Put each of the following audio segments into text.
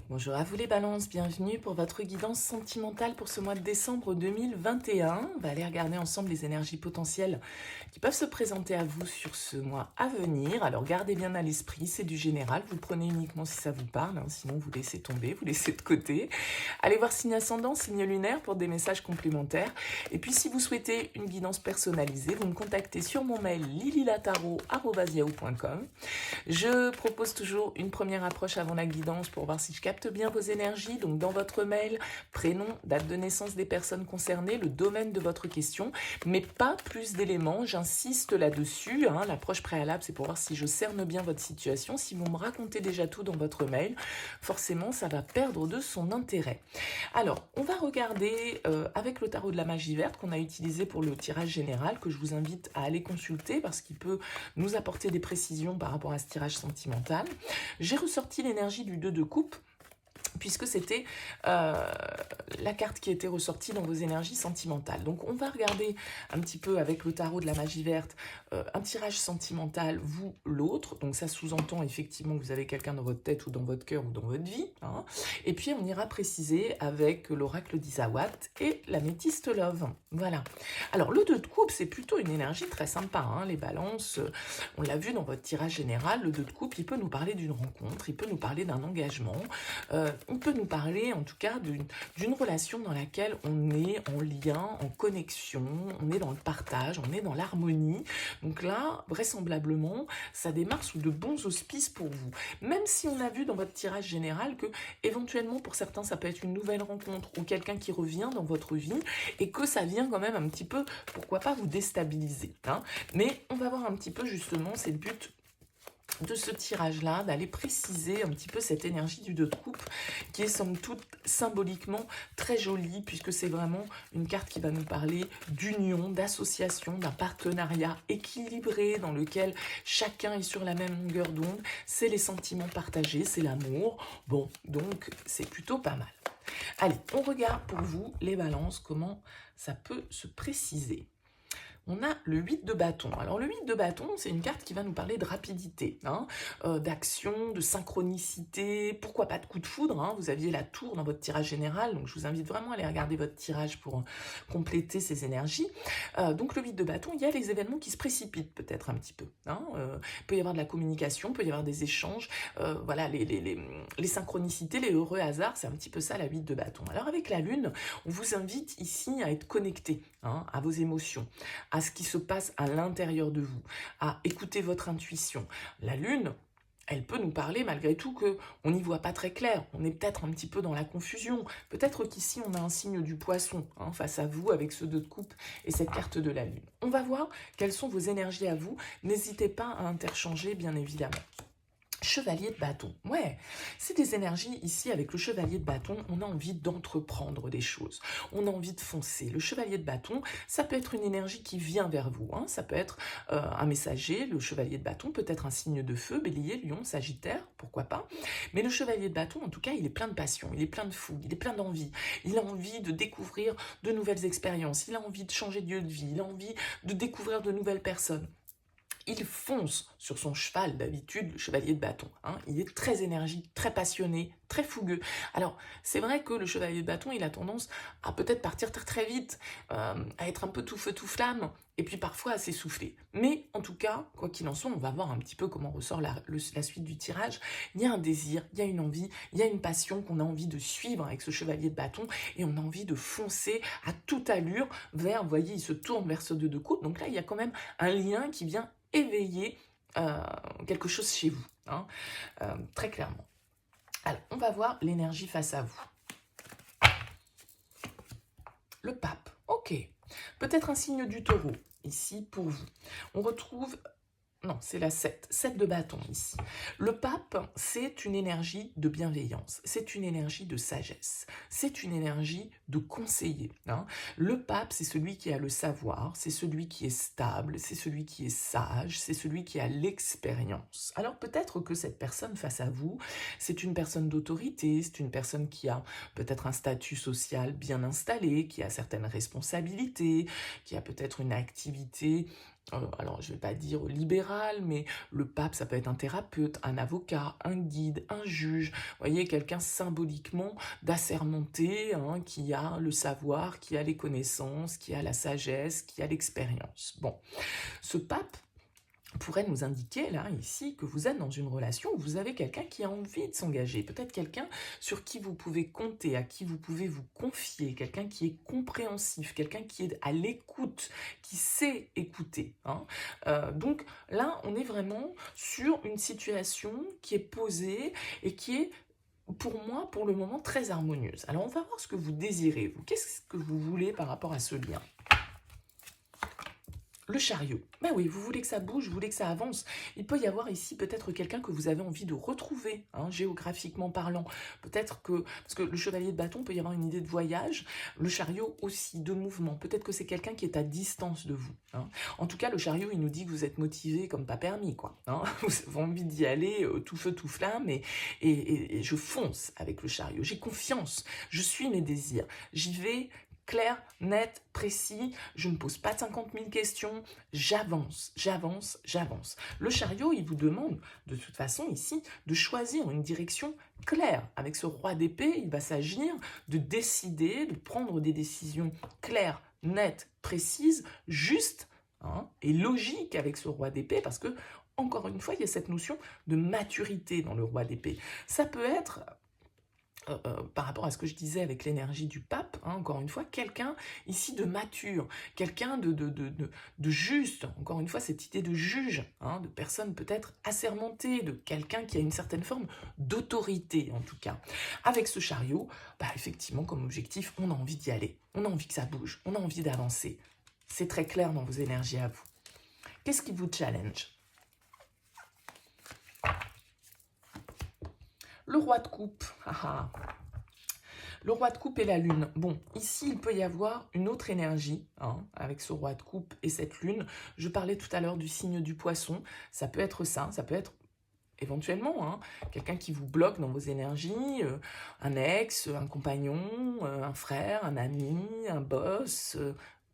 Bonjour à vous les balances, bienvenue pour votre guidance sentimentale pour ce mois de décembre 2021. On va aller regarder ensemble les énergies potentielles qui peuvent se présenter à vous sur ce mois à venir. Alors gardez bien à l'esprit, c'est du général, vous prenez uniquement si ça vous parle, sinon vous laissez tomber, vous laissez de côté. Allez voir signe ascendant, signe lunaire pour des messages complémentaires. Et puis si vous souhaitez une guidance personnalisée, vous me contactez sur mon mail lililataro@yahoo.com. Je propose toujours une première approche avant la guidance pour voir si je capte bien vos énergies. Donc dans votre mail, prénom, date de naissance des personnes concernées, le domaine de votre question, mais pas plus d'éléments, j'insiste là-dessus. L'approche préalable, c'est pour voir si je cerne bien votre situation. Si vous me racontez déjà tout dans votre mail, forcément, ça va perdre de son intérêt. Alors, on va regarder avec le tarot de la magie verte qu'on a utilisé pour le tirage général, que je vous invite à aller consulter parce qu'il peut nous apporter des précisions par rapport à ce tirage sentimental. J'ai ressorti l'énergie du 2 de coupe, puisque c'était la carte qui était ressortie dans vos énergies sentimentales. Donc on va regarder un petit peu avec le tarot de la magie verte, un tirage sentimental, vous, l'autre. Donc ça sous-entend effectivement que vous avez quelqu'un dans votre tête ou dans votre cœur ou dans votre vie. Et puis on ira préciser avec l'oracle d'Isawat et la métiste love. Voilà. Alors le 2 de coupe, c'est plutôt une énergie très sympa. Les balances, on l'a vu dans votre tirage général, le 2 de coupe, il peut nous parler d'une rencontre, il peut nous parler d'un engagement, on peut nous parler en tout cas d'une relation dans laquelle on est en lien, en connexion, on est dans le partage, on est dans l'harmonie. Donc là, vraisemblablement, ça démarre sous de bons auspices pour vous. Même si on a vu dans votre tirage général que éventuellement pour certains ça peut être une nouvelle rencontre ou quelqu'un qui revient dans votre vie et que ça vient quand même un petit peu, pourquoi pas vous déstabiliser. Mais on va voir un petit peu justement, c'est le but de ce tirage-là, d'aller préciser un petit peu cette énergie du 2 de coupe, qui est somme toute symboliquement très jolie, puisque c'est vraiment une carte qui va nous parler d'union, d'association, d'un partenariat équilibré, dans lequel chacun est sur la même longueur d'onde, c'est les sentiments partagés, c'est l'amour, bon, donc c'est plutôt pas mal. Allez, on regarde pour vous, les balances, comment ça peut se préciser. On a le 8 de bâton. Alors le 8 de bâton, c'est une carte qui va nous parler de rapidité, d'action, de synchronicité, pourquoi pas de coup de foudre. Vous aviez la tour dans votre tirage général, donc je vous invite vraiment à aller regarder votre tirage pour compléter ces énergies. Donc le 8 de bâton, il y a les événements qui se précipitent peut-être un petit peu. Il peut y avoir de la communication, il peut y avoir des échanges, voilà, les synchronicités, les heureux hasards, c'est un petit peu ça la 8 de bâton. Alors avec la lune, on vous invite ici à être connecté à vos émotions, à ce qui se passe à l'intérieur de vous, à écouter votre intuition. La lune, elle peut nous parler malgré tout qu'on n'y voit pas très clair, on est peut-être un petit peu dans la confusion, peut-être qu'ici on a un signe du poisson face à vous avec ce 2 de coupe et cette carte de la lune. On va voir quelles sont vos énergies à vous, n'hésitez pas à interchanger bien évidemment. Chevalier de bâton, ouais, c'est des énergies ici avec le chevalier de bâton, on a envie d'entreprendre des choses, on a envie de foncer. Le chevalier de bâton, ça peut être une énergie qui vient vers vous, ça peut être un messager, le chevalier de bâton peut être un signe de feu, bélier, lion, sagittaire, pourquoi pas. Mais le chevalier de bâton, en tout cas, il est plein de passion, il est plein de fougue, il est plein d'envie, il a envie de découvrir de nouvelles expériences, il a envie de changer de lieu de vie, il a envie de découvrir de nouvelles personnes. Il fonce sur son cheval d'habitude, le chevalier de bâton. Il est très énergique, très passionné, très fougueux. Alors, c'est vrai que le chevalier de bâton, il a tendance à peut-être partir très très vite, à être un peu tout feu tout flamme, et puis parfois à s'essouffler. Mais en tout cas, quoi qu'il en soit, on va voir un petit peu comment ressort la suite du tirage. Il y a un désir, il y a une envie, il y a une passion qu'on a envie de suivre avec ce chevalier de bâton, et on a envie de foncer à toute allure vers, vous voyez, il se tourne vers ce 2 de coupe, donc là, il y a quand même un lien qui vient éveiller quelque chose chez vous, très clairement. Alors, on va voir l'énergie face à vous. Le pape, ok. Peut-être un signe du taureau, ici, pour vous. On retrouve... Non, c'est la 7. 7 de bâton ici. Le pape, c'est une énergie de bienveillance, c'est une énergie de sagesse, c'est une énergie de conseiller. Le pape, c'est celui qui a le savoir, c'est celui qui est stable, c'est celui qui est sage, c'est celui qui a l'expérience. Alors peut-être que cette personne face à vous, c'est une personne d'autorité, c'est une personne qui a peut-être un statut social bien installé, qui a certaines responsabilités, qui a peut-être une activité alors je ne vais pas dire libéral, mais le pape, ça peut être un thérapeute, un avocat, un guide, un juge. Vous voyez, quelqu'un symboliquement d'assermenté, hein, qui a le savoir, qui a les connaissances, qui a la sagesse, qui a l'expérience. Bon, ce pape pourrait nous indiquer, là, ici, que vous êtes dans une relation où vous avez quelqu'un qui a envie de s'engager, peut-être quelqu'un sur qui vous pouvez compter, à qui vous pouvez vous confier, quelqu'un qui est compréhensif, quelqu'un qui est à l'écoute, qui sait écouter, hein. Donc là, on est vraiment sur une situation qui est posée et qui est, pour moi, pour le moment, très harmonieuse. Alors, on va voir ce que vous désirez, vous. Qu'est-ce que vous voulez par rapport à ce lien ? Le chariot. Ben oui, vous voulez que ça bouge, vous voulez que ça avance. Il peut y avoir ici peut-être quelqu'un que vous avez envie de retrouver, hein, géographiquement parlant. Peut-être que, parce que le chevalier de bâton peut y avoir une idée de voyage, le chariot aussi, de mouvement. Peut-être que c'est quelqu'un qui est à distance de vous, hein. En tout cas, le chariot, il nous dit que vous êtes motivé comme pas permis, quoi, hein. Vous avez envie d'y aller, tout feu, tout flamme, et je fonce avec le chariot. J'ai confiance, je suis mes désirs, j'y vais clair, net, précis, je ne me pose pas 50 000 questions, j'avance, j'avance, j'avance. Le chariot, il vous demande, de toute façon, ici, de choisir une direction claire. Avec ce roi d'épée, il va s'agir de décider, de prendre des décisions claires, nettes, précises, justes, hein, et logiques avec ce roi d'épée, parce que, encore une fois, il y a cette notion de maturité dans le roi d'épée. Ça peut être... par rapport à ce que je disais avec l'énergie du pape, hein, encore une fois, quelqu'un ici de mature, quelqu'un de juste, encore une fois, cette idée de juge, hein, de personne peut-être assermentée, de quelqu'un qui a une certaine forme d'autorité, en tout cas. Avec ce chariot, bah, effectivement, comme objectif, on a envie d'y aller, on a envie que ça bouge, on a envie d'avancer. C'est très clair dans vos énergies à vous. Qu'est-ce qui vous challenge ? Le roi de coupe, le roi de coupe et la lune. Bon, ici, il peut y avoir une autre énergie, hein, avec ce roi de coupe et cette lune. Je parlais tout à l'heure du signe du poisson. Ça peut être ça, ça peut être éventuellement, hein, quelqu'un qui vous bloque dans vos énergies, un ex, un compagnon, un frère, un ami, un boss...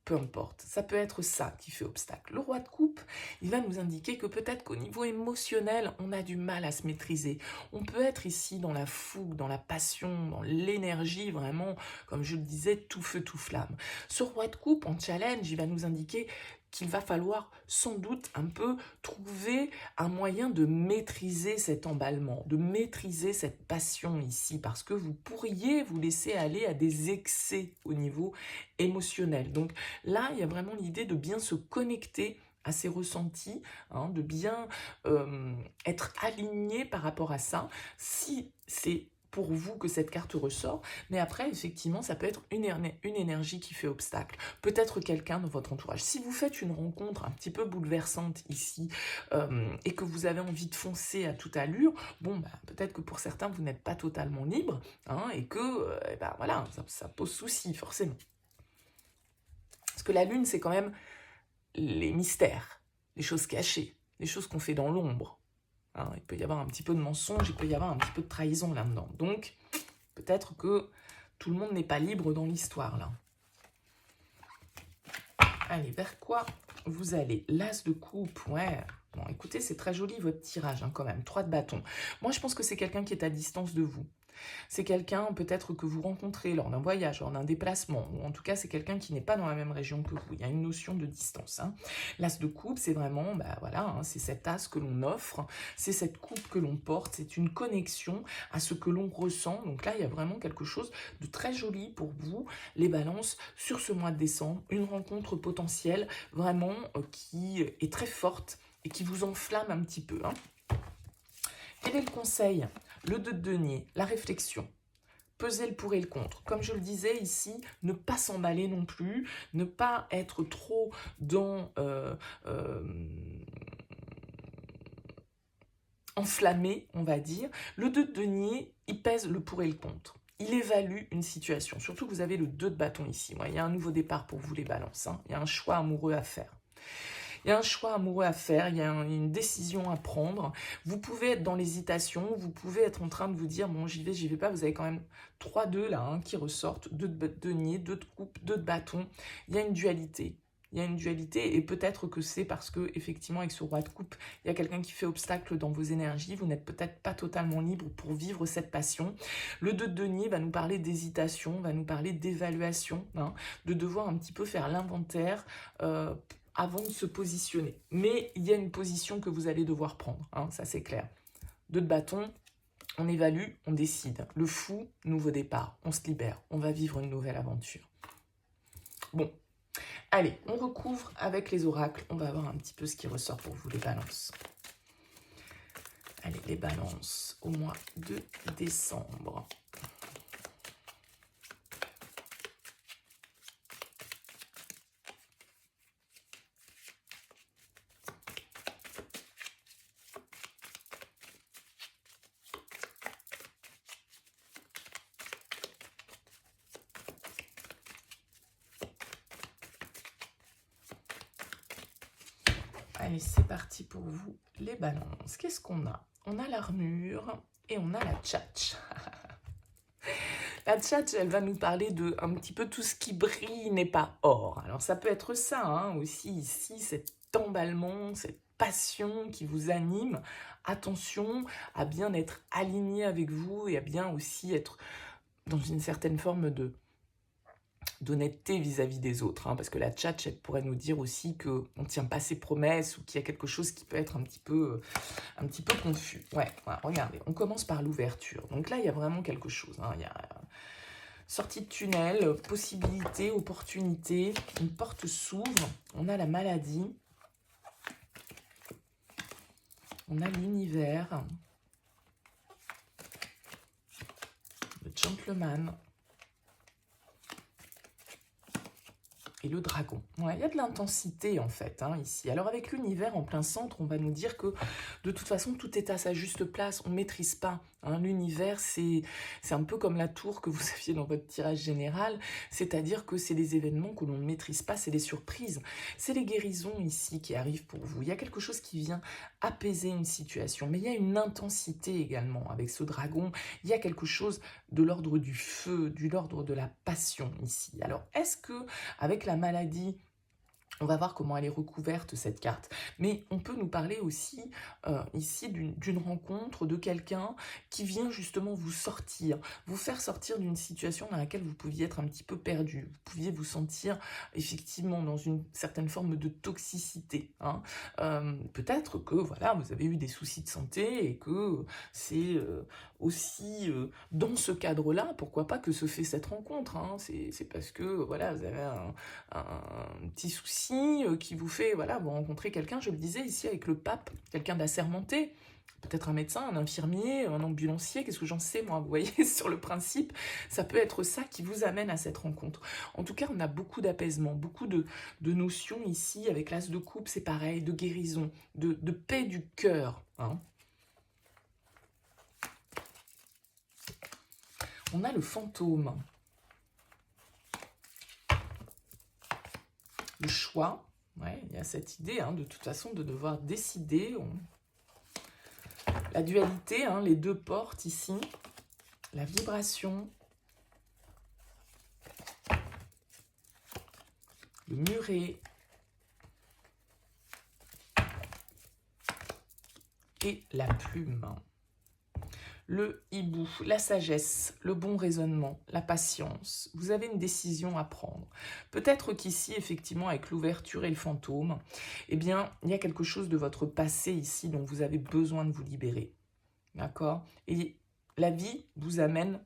peu importe, ça peut être ça qui fait obstacle. Le roi de coupe, il va nous indiquer que peut-être qu'au niveau émotionnel, on a du mal à se maîtriser. On peut être ici dans la fougue, dans la passion, dans l'énergie, vraiment, comme je le disais, tout feu, tout flamme. Ce roi de coupe, en challenge, il va nous indiquer qu'il va falloir sans doute un peu trouver un moyen de maîtriser cet emballement, de maîtriser cette passion ici, parce que vous pourriez vous laisser aller à des excès au niveau émotionnel. Donc là, il y a vraiment l'idée de bien se connecter à ses ressentis, hein, de bien être aligné par rapport à ça, si c'est pour vous que cette carte ressort, mais après, effectivement, ça peut être une énergie qui fait obstacle. Peut-être quelqu'un dans votre entourage. Si vous faites une rencontre un petit peu bouleversante ici, et que vous avez envie de foncer à toute allure, bon, bah, peut-être que pour certains, vous n'êtes pas totalement libre, hein, et que, bah, voilà, ça pose souci, forcément. Parce que la lune, c'est quand même les mystères, les choses cachées, les choses qu'on fait dans l'ombre. Hein, il peut y avoir un petit peu de mensonge, il peut y avoir un petit peu de trahison là-dedans. Donc, peut-être que tout le monde n'est pas libre dans l'histoire, là. Allez, vers quoi vous allez? L'as de coupe, ouais. Bon, écoutez, c'est très joli votre tirage, hein, quand même. 3 de bâton. Moi, je pense que c'est quelqu'un qui est à distance de vous. C'est quelqu'un peut-être que vous rencontrez lors d'un voyage, lors d'un déplacement, ou en tout cas c'est quelqu'un qui n'est pas dans la même région que vous. Il y a une notion de distance, hein. L'as de coupe, c'est vraiment, bah, voilà, hein, c'est cet as que l'on offre, c'est cette coupe que l'on porte, c'est une connexion à ce que l'on ressent. Donc là, il y a vraiment quelque chose de très joli pour vous, les balances, sur ce mois de décembre. Une rencontre potentielle, vraiment, qui est très forte et qui vous enflamme un petit peu, hein. Quel est le conseil? Le 2 de denier, la réflexion. Peser le pour et le contre. Comme je le disais ici, ne pas s'emballer non plus, ne pas être trop dans enflammé, on va dire. Le 2 de denier, il pèse le pour et le contre. Il évalue une situation. Surtout que vous avez le 2 de bâton ici. Ouais, il y a un nouveau départ pour vous les balances, hein. Il y a un choix amoureux à faire. Il y a un choix amoureux à faire, il y a une décision à prendre. Vous pouvez être dans l'hésitation, vous pouvez être en train de vous dire, bon, j'y vais pas. Vous avez quand même 3-2 là, hein, qui ressortent, 2 de denier, 2 de coupe, 2 de bâton. Il y a une dualité. il y a une dualité, et peut-être que c'est parce que, effectivement, avec ce roi de coupe, il y a quelqu'un qui fait obstacle dans vos énergies, vous n'êtes peut-être pas totalement libre pour vivre cette passion. Le 2 de denier va nous parler d'hésitation, va nous parler d'évaluation, hein, de devoir un petit peu faire l'inventaire avant de se positionner. Mais il y a une position que vous allez devoir prendre, hein, ça c'est clair. 2 de bâton, on évalue, on décide. Le fou, nouveau départ, on se libère, on va vivre une nouvelle aventure. Bon, allez, on recouvre avec les oracles, on va voir un petit peu ce qui ressort pour vous les balances. Allez, les balances au mois de décembre. Allez, c'est parti pour vous, les balances. Qu'est-ce qu'on a? On a l'armure et on a la tchatch. La tchatch, elle va nous parler de un petit peu tout ce qui brille n'est pas or. Alors ça peut être ça, hein, aussi ici, cet emballement, cette passion qui vous anime. Attention à bien être aligné avec vous et à bien aussi être dans une certaine forme d'honnêteté vis-à-vis des autres, hein, parce que la tchatch, elle pourrait nous dire aussi qu'on ne tient pas ses promesses ou qu'il y a quelque chose qui peut être un petit peu confus. Ouais, regardez, on commence par l'ouverture. Donc là, il y a vraiment quelque chose. Hein, il y a sortie de tunnel, possibilité, opportunité, une porte s'ouvre, on a la maladie, on a l'univers, le gentleman, et le dragon. Ouais, il y a de l'intensité en fait, hein, ici. Alors avec l'univers en plein centre, on va nous dire que de toute façon, tout est à sa juste place. On ne maîtrise pas. Hein. L'univers, c'est un peu comme la tour que vous aviez dans votre tirage général. C'est-à-dire que c'est des événements que l'on ne maîtrise pas, c'est des surprises. C'est les guérisons ici qui arrivent pour vous. Il y a quelque chose qui vient apaiser une situation. Mais il y a une intensité également avec ce dragon. Il y a quelque chose de l'ordre du feu, de l'ordre de la passion ici. Alors, est-ce que avec la maladie, on va voir comment elle est recouverte, cette carte. Mais on peut nous parler aussi, ici, d'une rencontre de quelqu'un qui vient justement vous sortir, vous faire sortir d'une situation dans laquelle vous pouviez être un petit peu perdu. Vous pouviez vous sentir, effectivement, dans une certaine forme de toxicité. Hein. Peut-être que, voilà, vous avez eu des soucis de santé et que c'est aussi dans ce cadre-là, pourquoi pas que se fait cette rencontre. Hein. C'est parce que, voilà, vous avez un petit souci qui vous fait, voilà, vous rencontrez quelqu'un, je le disais ici avec le pape, quelqu'un d'assermenté, peut-être un médecin, un infirmier, un ambulancier, qu'est-ce que j'en sais moi, vous voyez, sur le principe, ça peut être ça qui vous amène à cette rencontre. En tout cas, on a beaucoup d'apaisement, beaucoup de notions ici, avec l'as de coupe, c'est pareil, de guérison, de paix du cœur. Hein. On a le fantôme. Le choix, ouais, il y a cette idée, hein, de toute façon, de devoir décider. La dualité, hein, les deux portes ici, la vibration, le muret et la plume. Le hibou, la sagesse, le bon raisonnement, la patience. Vous avez une décision à prendre. Peut-être qu'ici, effectivement, avec l'ouverture et le fantôme, eh bien, il y a quelque chose de votre passé ici dont vous avez besoin de vous libérer. D'accord? Et la vie vous amène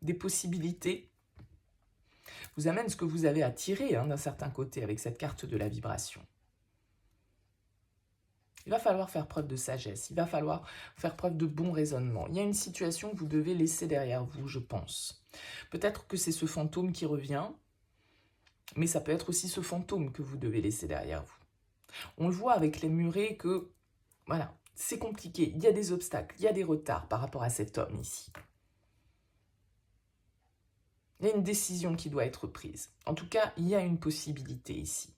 des possibilités, vous amène ce que vous avez à tirer, hein, d'un certain côté avec cette carte de la vibration. Il va falloir faire preuve de sagesse, il va falloir faire preuve de bon raisonnement. Il y a une situation que vous devez laisser derrière vous, je pense. Peut-être que c'est ce fantôme qui revient, mais ça peut être aussi ce fantôme que vous devez laisser derrière vous. On le voit avec les murets que, voilà, c'est compliqué, il y a des obstacles, il y a des retards par rapport à cet homme ici. Il y a une décision qui doit être prise. En tout cas, il y a une possibilité ici.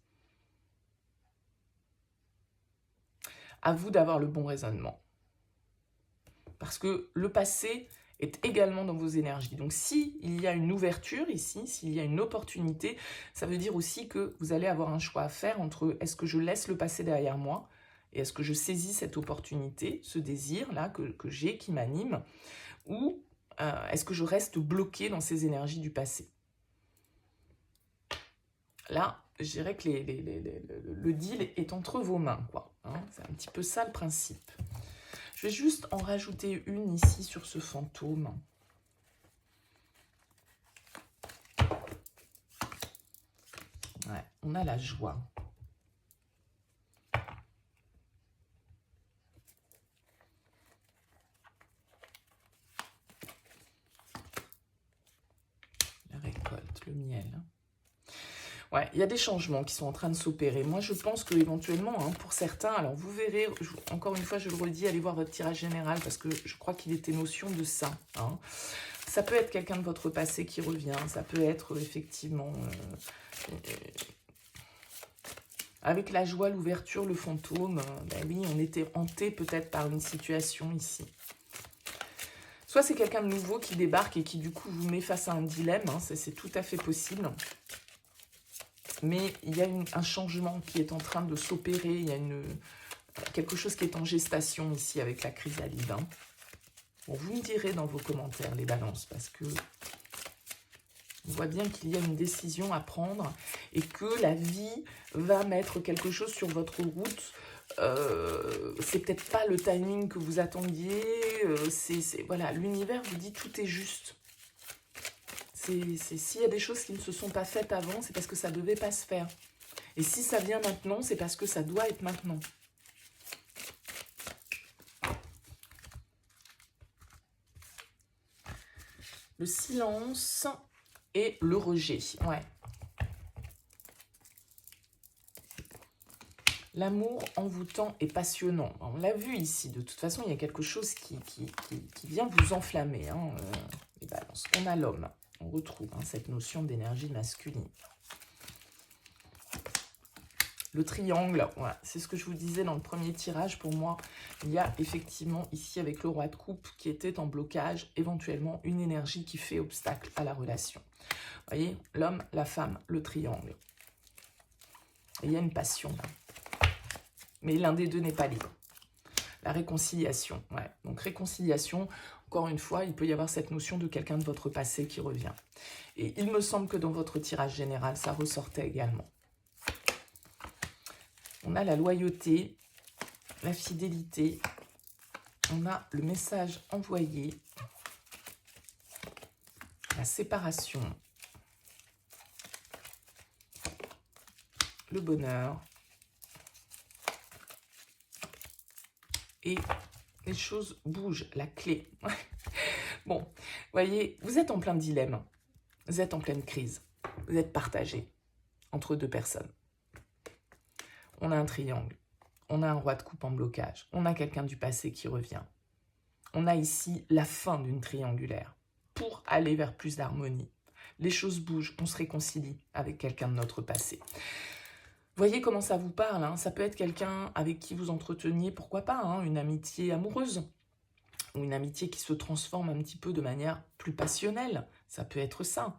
À vous d'avoir le bon raisonnement. Parce que le passé est également dans vos énergies. Donc, s'il y a une ouverture ici, s'il y a une opportunité, ça veut dire aussi que vous allez avoir un choix à faire entre est-ce que je laisse le passé derrière moi et est-ce que je saisis cette opportunité, ce désir-là que j'ai, qui m'anime, ou est-ce que je reste bloqué dans ces énergies du passé? Là, je dirais que le deal est entre vos mains, quoi. Hein, c'est un petit peu ça le principe. Je vais juste en rajouter une ici sur ce fantôme. Ouais, on a la joie. La récolte, le miel. Ouais, il y a des changements qui sont en train de s'opérer. Moi, je pense que éventuellement, hein, pour certains, alors vous verrez, encore une fois, je le redis, allez voir votre tirage général parce que je crois qu'il était notion de ça. Hein. Ça peut être quelqu'un de votre passé qui revient, ça peut être effectivement avec la joie, l'ouverture, le fantôme. Ben oui, on était hanté peut-être par une situation ici. Soit c'est quelqu'un de nouveau qui débarque et qui du coup vous met face à un dilemme, hein, c'est tout à fait possible. Mais il y a un changement qui est en train de s'opérer, il y a quelque chose qui est en gestation ici avec la chrysalide. Hein. Bon, vous me direz dans vos commentaires les balances, parce que on voit bien qu'il y a une décision à prendre et que la vie va mettre quelque chose sur votre route. C'est peut-être pas le timing que vous attendiez. Voilà, l'univers vous dit tout est juste. S'il y a des choses qui ne se sont pas faites avant, c'est parce que ça ne devait pas se faire. Et si ça vient maintenant, c'est parce que ça doit être maintenant. Le silence et le rejet. Ouais. L'amour envoûtant et passionnant. On l'a vu ici. De toute façon, il y a quelque chose qui vient vous enflammer. Hein, les balances. On a l'homme. On retrouve cette notion d'énergie masculine. Le triangle, voilà, c'est ce que je vous disais dans le premier tirage. Pour moi, il y a effectivement ici avec le roi de coupe qui était en blocage, éventuellement une énergie qui fait obstacle à la relation. Vous voyez, l'homme, la femme, le triangle. Et il y a une passion là. Mais l'un des deux n'est pas libre. La réconciliation, ouais. Donc réconciliation, encore une fois, il peut y avoir cette notion de quelqu'un de votre passé qui revient. Et il me semble que dans votre tirage général, ça ressortait également. On a la loyauté, la fidélité, on a le message envoyé, la séparation, le bonheur et les choses bougent, la clé. Bon, vous voyez, vous êtes en plein dilemme, vous êtes en pleine crise, vous êtes partagé entre deux personnes. On a un triangle, on a un roi de coupe en blocage, on a quelqu'un du passé qui revient. On a ici la fin d'une triangulaire pour aller vers plus d'harmonie. Les choses bougent, on se réconcilie avec quelqu'un de notre passé. Voyez comment ça vous parle, hein. Ça peut être quelqu'un avec qui vous entreteniez, pourquoi pas, hein, une amitié amoureuse ou une amitié qui se transforme un petit peu de manière plus passionnelle. Ça peut être ça.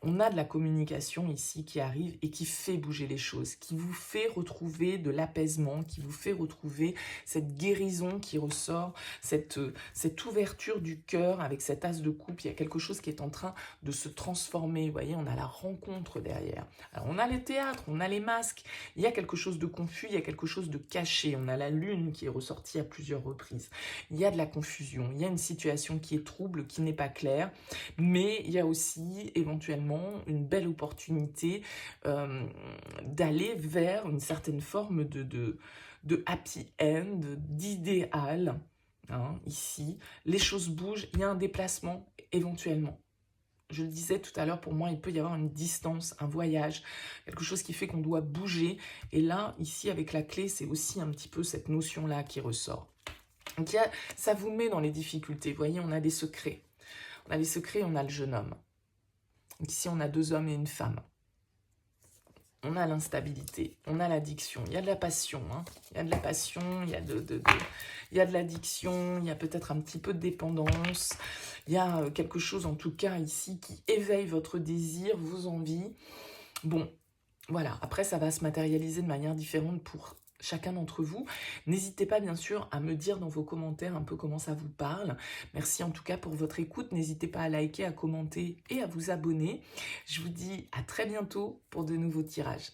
On a de la communication ici qui arrive et qui fait bouger les choses, qui vous fait retrouver de l'apaisement, qui vous fait retrouver cette guérison qui ressort, cette ouverture du cœur avec cet as de coupe. Il y a quelque chose qui est en train de se transformer. Vous voyez, on a la rencontre derrière. Alors, on a les théâtres, on a les masques. Il y a quelque chose de confus, il y a quelque chose de caché. On a la lune qui est ressortie à plusieurs reprises. Il y a de la confusion, il y a une situation qui est trouble, qui n'est pas claire, mais il y a aussi éventuellement une belle opportunité d'aller vers une certaine forme de happy end, d'idéal. Hein, ici, les choses bougent, il y a un déplacement éventuellement. Je le disais tout à l'heure, pour moi, il peut y avoir une distance, un voyage, quelque chose qui fait qu'on doit bouger. Et là, ici, avec la clé, c'est aussi un petit peu cette notion-là qui ressort. Donc, ça vous met dans les difficultés. Vous voyez, on a des secrets. On a les secrets, on a le jeune homme. Donc ici, on a deux hommes et une femme. on a l'instabilité, on a l'addiction, il y a de la passion, hein. Il y a de la passion, il y a il y a de l'addiction, il y a peut-être un petit peu de dépendance, il y a quelque chose en tout cas ici qui éveille votre désir, vos envies. Bon, voilà, après ça va se matérialiser de manière différente pour chacun d'entre vous. N'hésitez pas bien sûr à me dire dans vos commentaires un peu comment ça vous parle. Merci en tout cas pour votre écoute. N'hésitez pas à liker, à commenter et à vous abonner. Je vous dis à très bientôt pour de nouveaux tirages.